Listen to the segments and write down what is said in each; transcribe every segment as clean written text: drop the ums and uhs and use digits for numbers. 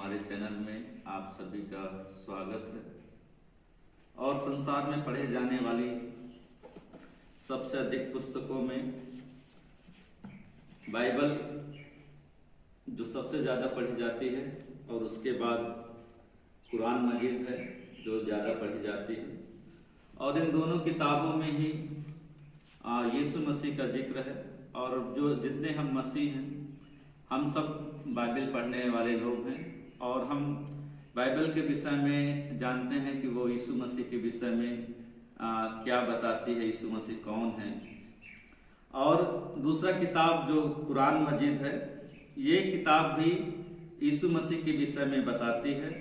हमारे चैनल में आप सभी का स्वागत है। और संसार में पढ़े जाने वाली सबसे अधिक पुस्तकों में बाइबल जो सबसे ज़्यादा पढ़ी जाती है और उसके बाद कुरान मजीद है जो ज़्यादा पढ़ी जाती है। और इन दोनों किताबों में ही यीशु मसीह का जिक्र है। और जो जितने हम मसीह हैं हम सब बाइबल पढ़ने वाले लोग हैं और हम बाइबल के विषय में जानते हैं कि वो यीशु मसीह के विषय में क्या बताती है, यीशु मसीह कौन है। और दूसरा किताब जो कुरान मजीद है, ये किताब भी यीशु मसीह के विषय में बताती है।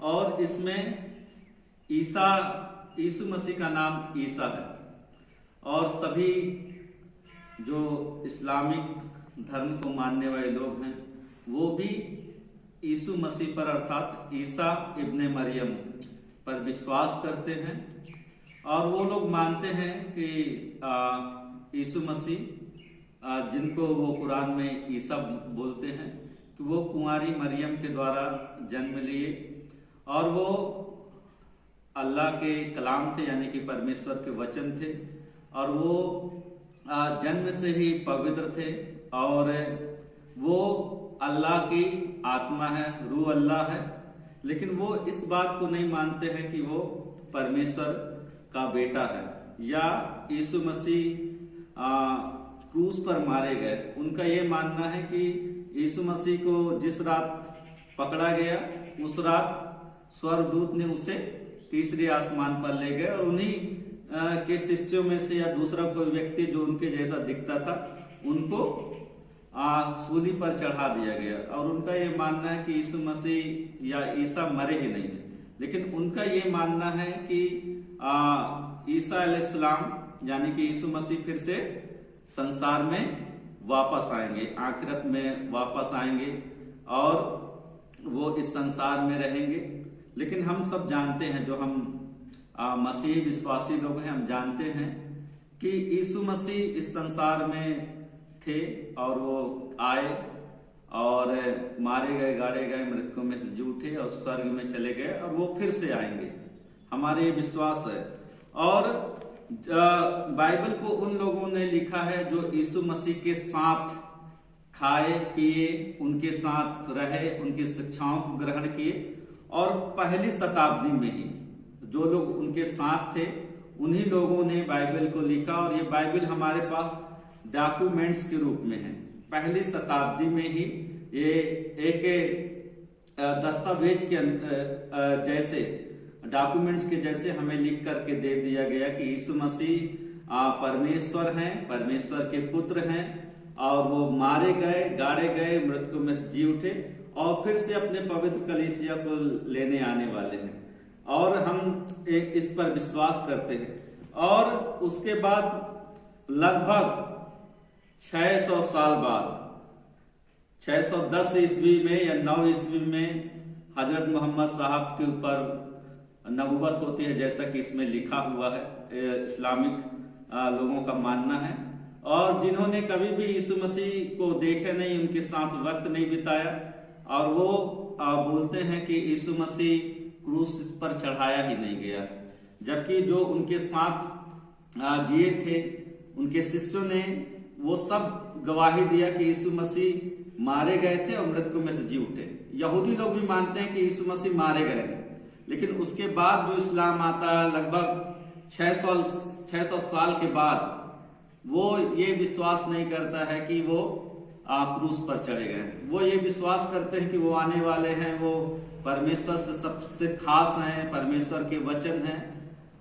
और इसमें यीशु मसीह का नाम ईसा है। और सभी जो इस्लामिक धर्म को मानने वाले लोग हैं वो भी यीशु मसीह पर अर्थात ईसा इब्ने मरियम पर विश्वास करते हैं। और वो लोग मानते हैं कि यीशु मसीह जिनको वो कुरान में ईसा बोलते हैं कि वो कुंवारी मरियम के द्वारा जन्म लिए और वो अल्लाह के कलाम थे, यानी कि परमेश्वर के वचन थे। और वो जन्म से ही पवित्र थे और वो अल्लाह की आत्मा है, रूह अल्लाह है। लेकिन वो इस बात को नहीं मानते हैं कि वो परमेश्वर का बेटा है या यीशु मसीह क्रूस पर मारे गए। उनका ये मानना है कि यीशु मसीह को जिस रात पकड़ा गया उस रात स्वर्गदूत ने उसे तीसरे आसमान पर ले गए और उन्हीं के शिष्यों में से या दूसरा कोई व्यक्ति जो उनके जैसा दिखता था उनको सूली पर चढ़ा दिया गया। और उनका ये मानना है कि यीशु मसीह या ईसा मरे ही नहीं है। लेकिन उनका ये मानना है कि ईसा अलैहिस्सलाम यानी कि यीशु मसीह फिर से संसार में वापस आएंगे, आखिरत में वापस आएंगे और वो इस संसार में रहेंगे। लेकिन हम सब जानते हैं, जो हम मसीही विश्वासी लोग हैं, हम जानते हैं कि यीशु मसीह इस संसार में थे और वो आए और मारे गए, गाड़े गए, मृतकों में से जी उठे और स्वर्ग में चले गए और वो फिर से आएंगे। हमारे ये विश्वास है। और बाइबल को उन लोगों ने लिखा है जो यीशु मसीह के साथ खाए पिए, उनके साथ रहे, उनकी शिक्षाओं को ग्रहण किए। और पहली शताब्दी में ही जो लोग उनके साथ थे उन्हीं लोगों ने बाइबल को लिखा। और ये बाइबल हमारे पास डॉक्यूमेंट्स के रूप में है। पहली शताब्दी में ही ये एक दस्तावेज के जैसे, डॉक्यूमेंट्स के जैसे हमें लिख करके दे दिया गया कि यीशु मसीह परमेश्वर हैं, परमेश्वर के पुत्र हैं और वो मारे गए, गाड़े गए, मृतकों में से जी उठे और फिर से अपने पवित्र कलीसिया को लेने आने वाले हैं। और हम इस पर विश्वास करते हैं। और उसके बाद लगभग 600 साल बाद 610 ईस्वी में या 9 ईस्वी में हजरत मोहम्मद साहब के ऊपर नबूवत होती है, जैसा कि इसमें लिखा हुआ है। इस्लामिक लोगों का मानना है। और जिन्होंने कभी भी यीशु मसीह को देखा नहीं, उनके साथ वक्त नहीं बिताया और वो बोलते हैं कि यीशु मसीह क्रूस पर चढ़ाया ही नहीं गया। जबकि जो उनके साथ जिए थे, उनके शिष्यों ने वो सब गवाही दिया कि यीशु मसीह मारे गए थे और मृतकों में से जी उठे। यहूदी लोग भी मानते हैं कि यीशु मसीह मारे गए हैं। लेकिन उसके बाद जो इस्लाम आता है लगभग 600 साल के बाद, वो ये विश्वास नहीं करता है कि वो क्रूस पर चढ़े गए। वो ये विश्वास करते हैं कि वो आने वाले हैं, वो परमेश्वर से सबसे खास हैं, परमेश्वर के वचन हैं।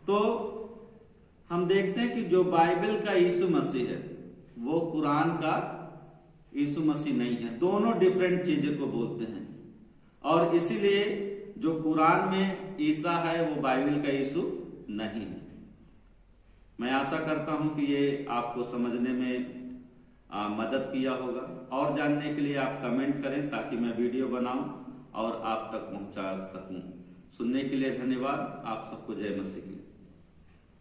तो हम देखते हैं कि जो बाइबल का यीशु मसीह है वो कुरान का यीशु मसीह नहीं है। दोनों डिफरेंट चीजें को बोलते हैं। और इसीलिए जो कुरान में ईसा है वो बाइबल का यीशु नहीं है। मैं आशा करता हूं कि ये आपको समझने में मदद किया होगा। और जानने के लिए आप कमेंट करें ताकि मैं वीडियो बनाऊं और आप तक पहुंचा सकूं। सुनने के लिए धन्यवाद। आप सबको जय मसीह की।